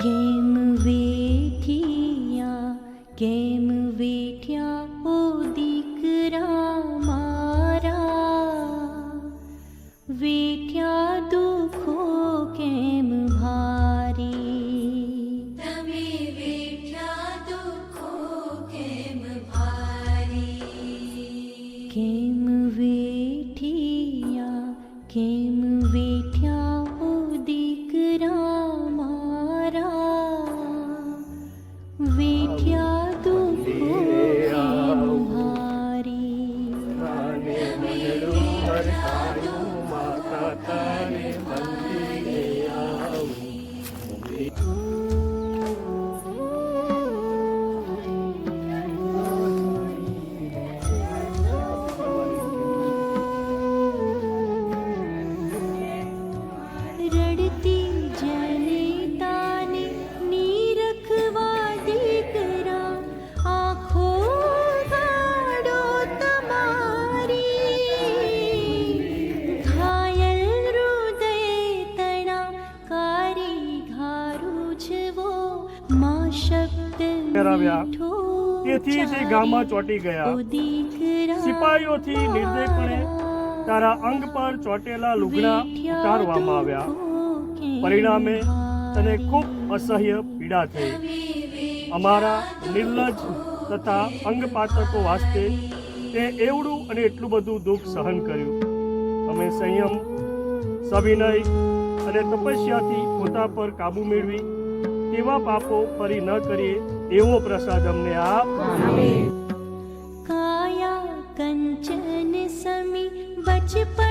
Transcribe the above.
કેમ વેઠિયા કેમ વેઠ્યા ઓ દીકરા મારા, વેઠ્યા દુઃખો કેમ ભારી, તમે વેઠ્યા દુઃખો કેમ ભારી, કેમ વેઠિયા કેમ વેઠ્યા ઓ દીકરા મારા, વેઠ્યા દુઃખો કેમ ભારી, રડતી જનતાને નીરખવા દીકરા, આંખો ગાડો તમારી, ઘાયલ હૃદય તણા કારી ઘારું છવો, માં શબ્દ મીઠો તેથી તે ગામમાં ચોંટી ગયા. ઓ દીકરા સિપાહીઓથી નિર્દયપણે તારા અંગ પર ચોટેલા લુગડા ઉતારવામાં આવ્યા. પરિણામે તને ખૂબ અસહ્ય પીડા થઈ. અમારા નિર્લજ તથા અંગપાતકો વાસ્તે તે એવડું અને એટલું બધું દુઃખ સહન કર્યું. અમે સંયમ, સવિનય અને તપસ્યાથી પોતા પર કાબુ મેળવી તેવા પાપો ફરી ન કરીએ એવો પ્રસાદ અમને આપ. કાયા કંચન સમી બચપન